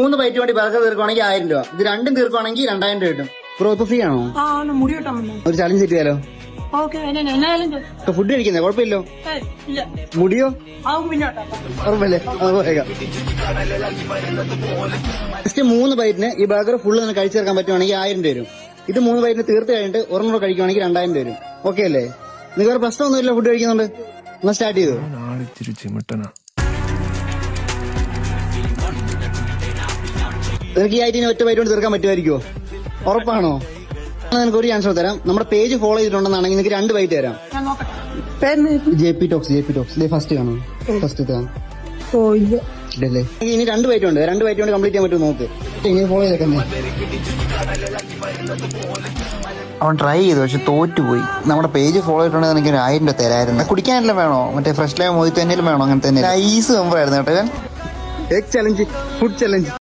3 byte വേണ്ടി burger തീർക്കുവാണെങ്കിൽ 1000 രൂപ, ഇത് രണ്ടും തീർക്കുവാണെങ്കിൽ 2000 രൂപ കിട്ടും. ബ്രോ ഇപ്പൊ ഫ്രീ ആണോ? ഒരു ചലഞ്ച് കിട്ടിയാലോ? ഫുഡ് കഴിക്കുന്നേ കുഴപ്പമില്ലോ? മുടിയോ? ഉറപ്പല്ലേ? ജസ്റ്റ് 3 ബൈറ്റിന് ഈ ബർഗർ ഫുള്ള് തന്നെ കഴിച്ചു തീർക്കാൻ പറ്റുവാണെങ്കിൽ 1000 രൂപ വരും. ഇത് 3 ബൈറ്റിന് തീർത്ത് കഴിഞ്ഞിട്ട് ഒരെണ്ണം കൂടെ കഴിക്കുവാണെങ്കിൽ 2000 രൂപ വരും. ഓക്കെ അല്ലേ? നിങ്ങൾക്ക് വേറെ പ്രശ്നമൊന്നുമില്ല ഫുഡ് കഴിക്കുന്നുണ്ട്? എന്നാ സ്റ്റാർട്ട് ചെയ്തു. നിങ്ങൾക്ക് ഈ ഐറ്റിന് ഒറ്റ ബൈറ്റ് കൊണ്ട് തീർക്കാൻ പറ്റുമായിരിക്കുമോ? ഉറപ്പാണോ? നിങ്ങൾക്ക് ഒരു ചാൻസ് തരാം. നമ്മുടെ പേജ് ഫോളോ ചെയ്തിട്ടുണ്ടെന്നാണെങ്കിൽ നിങ്ങൾക്ക് 2 ബൈറ്റ് തരാം. JP ടോക്സ് ഫസ്റ്റ് കാണും. ഫസ്റ്റ് ഇല്ലല്ലേ? ഇനി 2 ബൈറ്റ് ഉണ്ട്. 2 ബൈറ്റ് കൊണ്ട് കംപ്ലീറ്റ് ചെയ്യാൻ പറ്റുമോ നോക്ക്. ഇനി ഫോളോ ചെയ്തേക്കുന്നേ. അവൻ ട്രൈ ചെയ്തു പക്ഷെ തോറ്റുപോയി. നമ്മുടെ പേജ് ഫോളോ ചെയ്തിട്ടുണ്ടെങ്കിൽ എനിക്ക് 1000 രൂപ തരായിരുന്നു. കുടിക്കാനെല്ലാം വേണോ? മറ്റേ ഫ്രഷ് ലൈം മോഹിത്ത് തന്നെയും വേണോ? അങ്ങനെ തന്നെ ഐസ് മെമ്പറായിരുന്നു കേട്ടോ. Egg challenge, food challenge.